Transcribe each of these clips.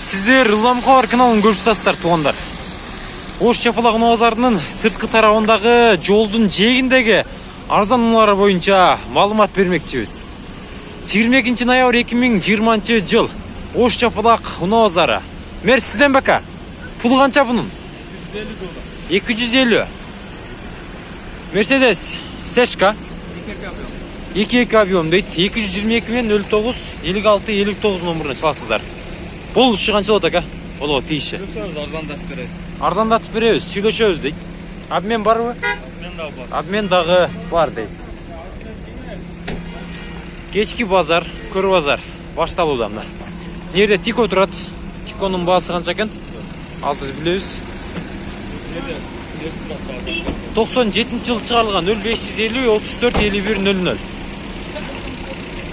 Сіздер Ылламқабар каналын көріп тұрсыздар туғандар. Ош Чапалақ базарының сыртқы тарауындағы жолдың жиегіндегі арзан ұнлары бойынша малымат бермекчіміз. 22 ноябрь 2020 жыл Ош Чапалақ базары. Мер сізден бака? Пұлы қанша бұның? 250. Мерседес Сешка 2 объем дейді. 222 мен 09 56 59 номеріне çalасыздар. Бұл үші қанша болады ака? Олға тиіші. Арзандатып береміз, сөйлешеміз дейді. Обмен бар ма? Обмен дағы бар дейді. Кешкі базар, көр базар башталуда мына. Нерде Тико тұрады. Тиконың бағасы қанша екен? Азыр білеміз. 97 жыл шығарылған 0550 34 51 00.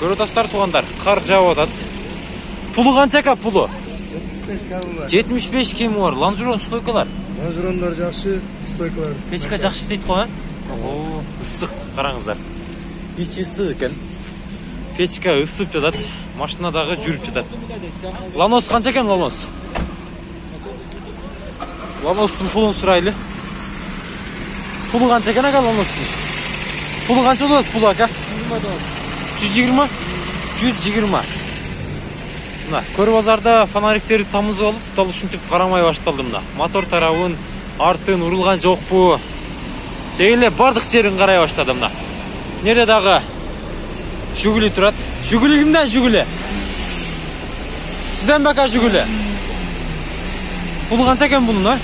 Көротастар туғандар, қар жауып атады. Пұлы қанша ка пұлы? 75 кемі бар. Ланжурон стойкалар? Ланжурондар жақшы, стойкалар. Печка жақшы істейді қой, ма? Ысық, қараңыздар. Ичі ысық екен. Печка ысып жатады, машинадағы жүріп жатады. Ланос қанша екен Ланос? Ланостың пұлын сұрайлы. Пұлы қанша екен аға Ланостың? Пұлы қанша болады пұлы ака? 120? 120. Мына, көр базарда фонариктерді тамыз алып, дал үшін тіп қарамай башталды мына. Мотор тарауын, артын ұрылған жоқ бұ. Дегеле бардық жерін қарай баштады мына. Нерде дағы Жигули тұрады? Жигули кімден Жигули? Сізден бака Жигули? Пұлы қанша екен бұның, а?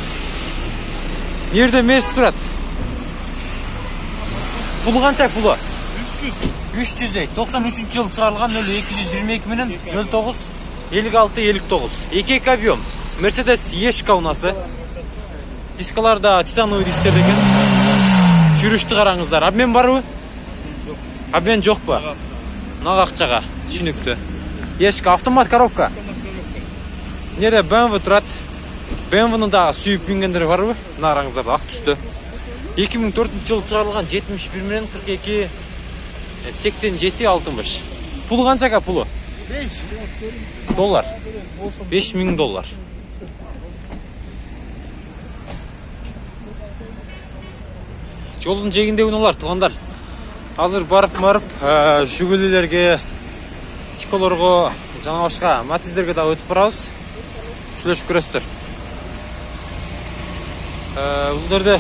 Нерде мес тұрады? Пұлы қанша пұлы? 300 дейді. 93 жыл шығарылған 0222 менен 09 56 59. 2 объем. Мерседес Ешка унасы. Дискаларда титановый дисктер екен. Жүрішті қараңыздар. Обмен бар ма? Обмен жоқ па? Нақ ақчаға. Түсінікті. Ешка автомат коробка. Неде BMW тұрады. BMW-ны дағы сүйіп мінгендер бар ма? Нараңыздар ақ түсті. 2004 жыл шығарылған 71 менен 42 87 60. Пұлы қанша ка пұлы? 5 доллар. 5000 доллар. Жолдың жегінде ұналар туғандар. Азыр барып жүгілілерге, Тиколорға, жаңа башқа Матиздерге да өтіп барауыз. Сүлешіп көресіздер. Бұлдарды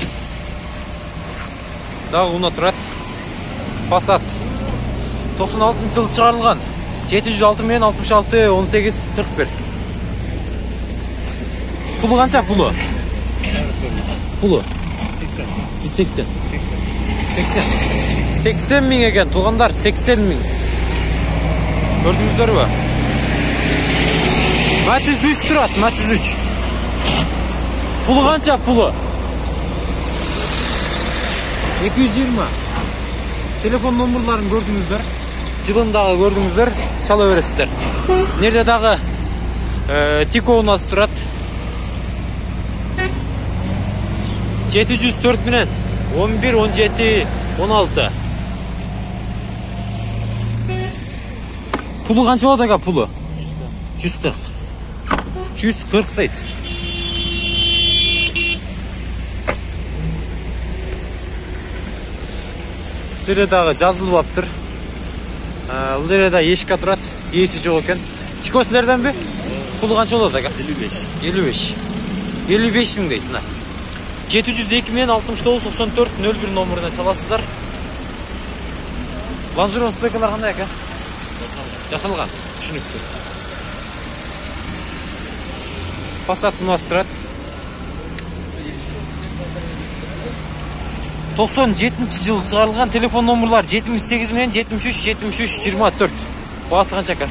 дағы ұна тұрады. Passat 96 жыл шығарылған 706 мен 66 18 41. Пұлы қанша пұлы? Пұлы 180. 80 мың екен туғандар, 80 мың. Көрдіңіздер бі? Матиз 3 тұрады, Матиз 3. Пұлы қанша пұлы? 220. Телефон номерларын көрдіңіздер, жылындағы көрдіңіздер, чала бересіздер. Нерде дағы Тико унасы тұрады. 704 менен 11, 17, 16. Пұлы қанша болады аға пұлы? 140. 140 дейді. Сүйредағы жазылып аптыр. Ұлдереді Ешка тұрады. Есі жоқ екен. Тико сілерден бе? Пұлы қанша болады аға? 55 мың дейді. 702 мен 69 94 01 номеріне çalасыздар. Ланжурон стойкалар қандай ака? Жасалған. Түсінікті. Passat ұнасы тұрады. 97 жыл шығарылған телефон номерлар 78 мен 73 24. Бағасы қанша ка?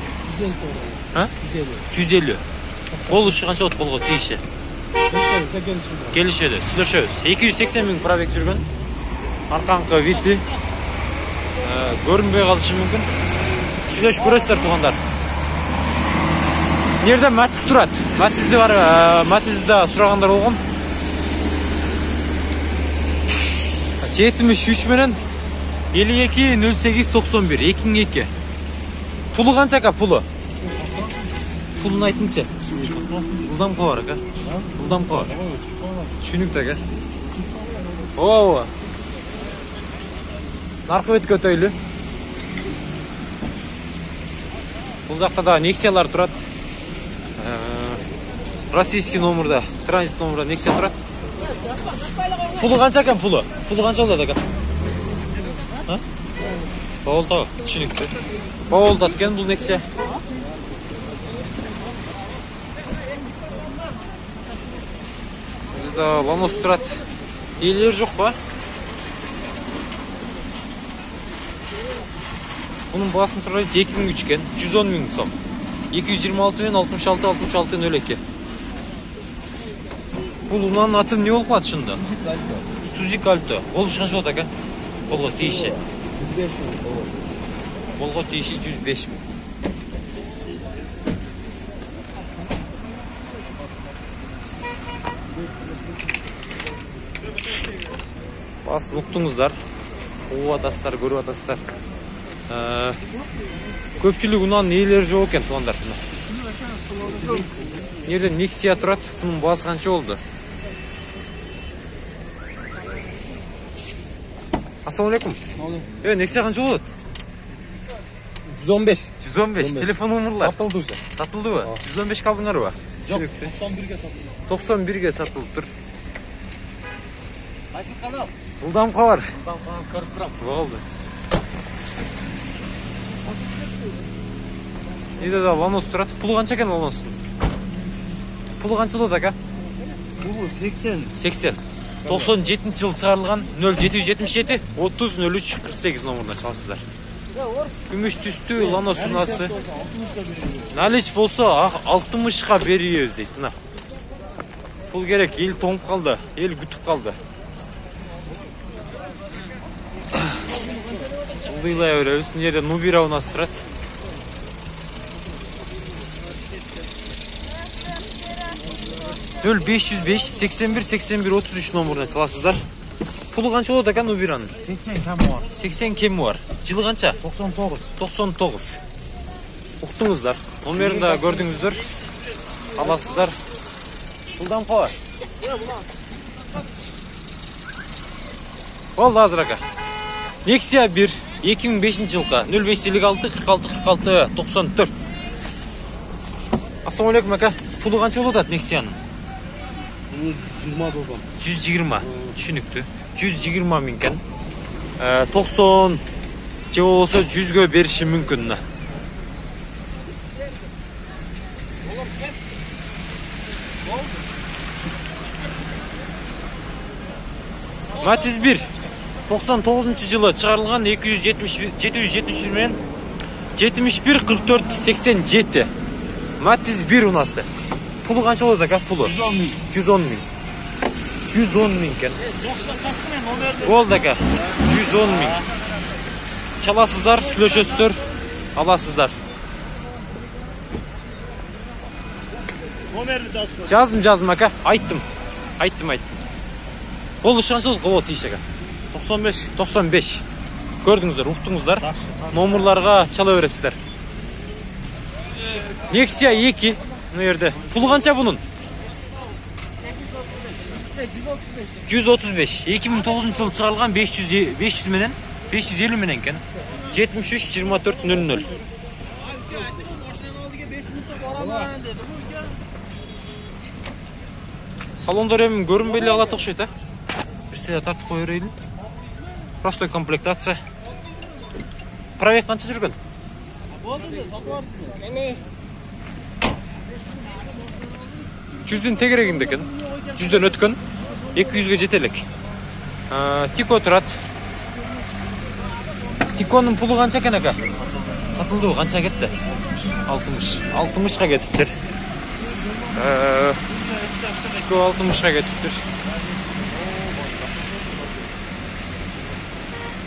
150. Ол үші қанша от қолға тейші? Келішеді, сүлешеміз. 280 мың пробег жүрген. Арқаңқы виті. Көрінбей қалышы мүмкін. Сүлеш көресіздер туғандар. Нерде Матиз тұрады? Матизді бар, Матизді сұрағандар болған. 73 менен 52 08 91 2. Пұлы қанша ка пұлы? Pulunu aytыңчы. Пулдан кабар ака. Пулдан кабар. Түшүнүктү ака. Ооба. Наркы өткө өтөйлү. Бул жакта да Nexia-лар турат. Российский номерда, транзит номерда Nexia турат. Пулу канча экен пулу? Пулу канча болот ака? Болду, түшүнүктү. Болду экен бул Nexia. Burada Lanos Strat iyileri yok mu? Bunun basın sırası 2000 güçken 110.000 som. 226.000 66 öyleki. Bunun atı ne olmadı şimdi? Suzuki Alto. Oluşkan şu da kan? Bolgo tiyişi. 105.000 Bolgo tiyişi 105.000. Бас уктуңуздар. Угуп атасыздар, көрүп атасыздар. Көпчүлүк унан ээлери жок экен туугандар. Нерде Nexia турат, бунун баасы канча болду? Ассаламу алейкум. Nexia канча болот? 115. 115. Телефон номерлар. Сатылды уже. Сатылдыбы? 115 калдыңарбы? Жок, 91-ге сатылды. 91-ге сатылыптыр. Кайсы канал? Булдам кабар. Көрүп турам. Болду. Эде да Lanos турат. Пулу канча экен Lanos'ун? Пулу канча болот ака? Бул 80. 80. 97-жылы чыгарылган 0777 30 03 48 номеріне чаласыздар. Күмүш түстүү Lanos унасы. Налич болсо 60-га беребиз дейт. Мына. Пул керек, эл тоңуп калды, эл күтүп калды. Пулдуйлай беребиз. Мына жерде Nubira унасы турат. Нөл 505 81 81 33 номеріне чаласыздар. Пулу канча болот экен Nubira'нын? 80 кем бар. 80 кеми бар. Жылы канча? 99. 99. Уктуңуздар. Номерин да көрдүңүздөр. Аласыздар. Пулдан кабар. Болду азыр ака. Nexia 1 2005-жылкы 0556 46 46 94. Ассаламу алейкум ака. Пулу канча болот Nexia'нын? 120 болгон. 120. Түшүнүктүү. 120 миң экен. 90 же болсо 100гө бериши мүмкүн. Matiz 1 99-жылы чыгарылган 771 менен 71 44 87. Matiz 1 унасы. Пулу канча болот ака? Пулу 110 миң. 110 миң экен. Болду ака. 110 миң. Чаласыздар, сүйлөшөсүздөр, аласыздар. Номерди жаздым. Жаздым ака. Айттым. Болду канчалык болот дейш ака? 95. Көрдүңүздөр, уктуңуздар. Номерларга чала бересиздер. Nexia 2 мына жерде. Пулу канча бунун? 135. 2009-жылы чыгарылган 500 менен 550 менен экен. 73 24 00. Салондор эми көрүнбөй эле калат окшойт, Бир сая тартып кое берейли. Простой комплектация. Пробег канча жүргөн? Жүздүн тегерегинде экен. 100дөн өткөн. 200гө жетелек. Тико турат. Тиконун пулу канча экен ака? Сатылдыбы? Канча кетти? 60га кетиптир. Тико 60га кетиптир.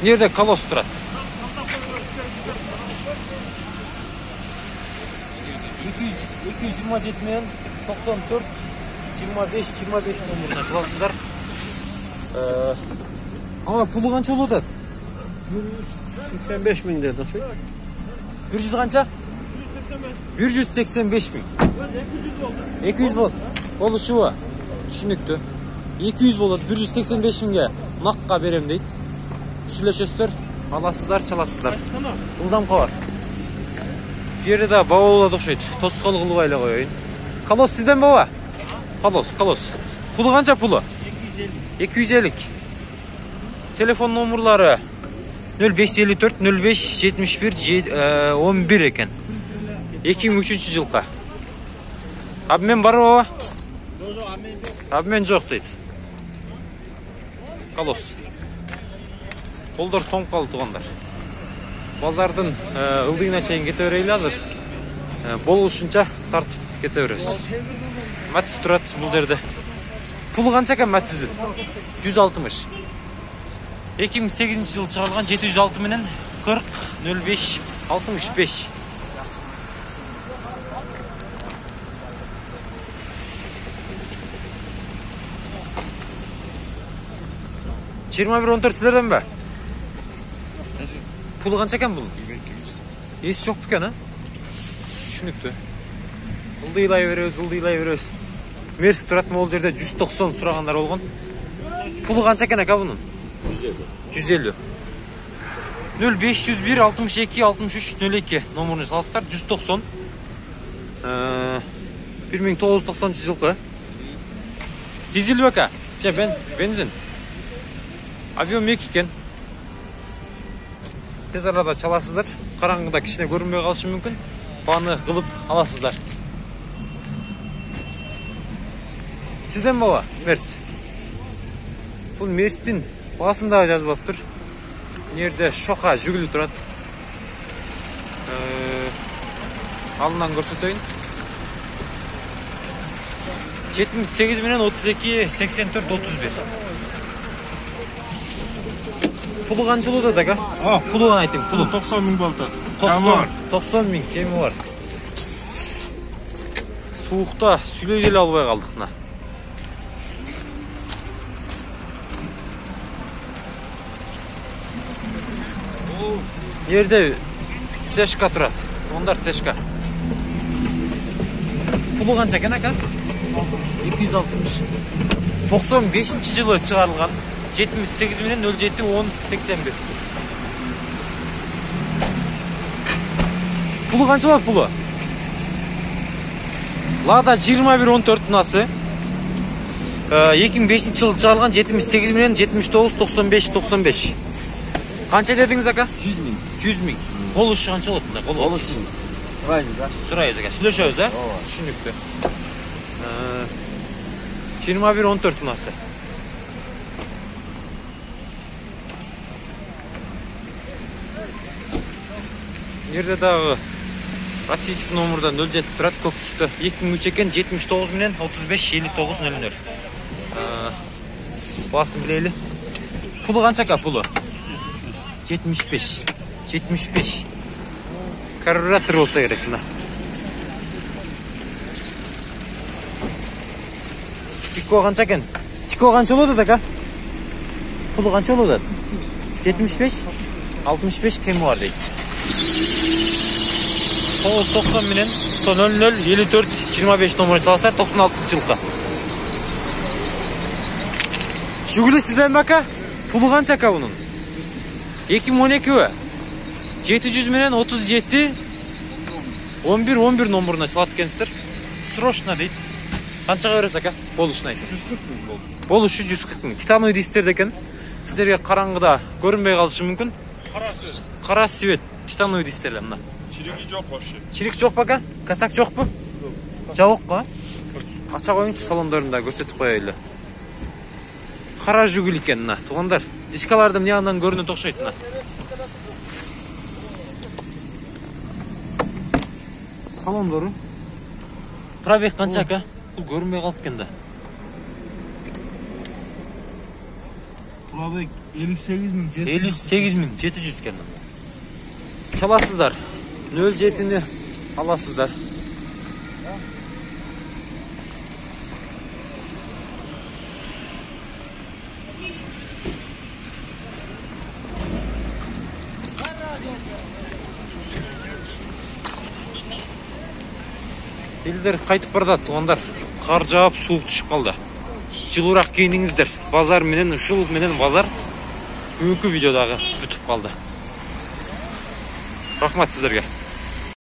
Нерде колос турат? 227 менен 94 25 номеріне чаласыздар. Ама пулу канча болот атат? 85 миң деді. 100 канча? 185 миң. 200 бол. Болушуы. Түшүнүктүү. 200 болот. 185 миңге макка берем дейт. Сүйлөшөсүздөр, аласыздар, чаласыздар. Ылдам кабар. Бу жерде да баба болот окшойт. Тоскоол кылып эле коеюн. Колос сизден баба? Колос. Пулу канча пулу? 250. Телефон номерлары 0554 05 71 11 екен. 2003 жылға. Абмен бар баба? Абмен жоқ дейді. Колос. Қолдар тоң қалды туғандар. Базардың ылдыйына чейін кете берейлі азыр. Бол ушунча тартып кете беребиз. Матсыз турат бұл жерде. Пулу канча экен матсыздын? 160. 2008 жыл чыгарылган 706 менен 40 05 65. Жиырма бир 14 силерден бе? Пулу канча экен бул? Эси жок бекен, а? Түшүнүктүү. Ылдыйлай беребиз. Мерси турат могул жерде 190 сурагандар болгон. Пулу канча экен ака бунун? 150. 0501 62 63 02 номерин салсыздар. 190. 1990 жылкы. Дизель бака? Же бензин. Объем 2 екен. Тез арада чаласыздар. Караңгыда кичине көрүнбөй калышы мүмкүн. Баны кылып аласыздар. Сизден баба? Мерс. Бул Мерстин басында жазылып тур. Нерде шока жүгүлү турат. Алынан көрсөтөйүн. 78 менен 32 84 31. Пулу канча болот ака? Пулуган айтың, пулу 90 миң болду. 90 миң кеми бар. Суукта сүйлөй деле албай калдык мына. Yerде сешка турат. Ондар сешка. Пулу канча экен ака? 260. 95 жылы чыгарылган. 78 менен 07 10 81. Пулу канча болот пулу? Лада 21 14 насы. 2005 жылы чыгарылган 78 менен 79 95 95. Канча дедиңиз ака? 100 миң. 100 миң. Болушу канча болот мында? Болушу. Сурайбыз да. Сурайбыз ака. Сүйлөшөбүз, а? Түшүнүктүү. 21 14 насы. Yerде дагы российский номердон 07 турат, көк түстө. 2003 экен, 79 менен 35 59 00. Басын билели. Пулу канча ака пулу? 75. Карбюратор болса керек мына. Тико канча экен? Тико канча болот ака? Пулу канча болот? 75 65 кеми бар дейт. 90 менен 00 54 25 номер салсар 96 жылкы. Жүгүлү сизден бака? Пулу канча ака бунун? 2012 700 менен 37 11 номеруна чалат экенсиздер. Срочно дейт. Канчага бересиз ака? Болушун айтып. 140 миң болду. Болушу 140 миң. Титановый дисктер экен. Сиздерге караңгыда көрүнбөй калышы мүмкүн. Кара свет. Титановый дисктер мына. Чириги жок вообще. Чирик жок бака? Касак жокпу? Жабокко? Ача коюңчу салондорунда көрсөтүп коелу. Кара жүгүл экен мына. Туугандар, дискаларды эмне андан көрүнөт окшойт мына. Салондору. Пробег канча ака? Бул көрүнбөй калып экен да. Пробег 58 миң. 58 миң 700 экен. Чаласыздар. 07-ни аласыздар. сіздер қайтып барады туғандар. Қар жауып, суық түсіп қалды. Жылырақ киініңіздер. Базар менен ушул менен базар бүгүнкү видеодағы бүтүп қалды. Рахмат сіздерге.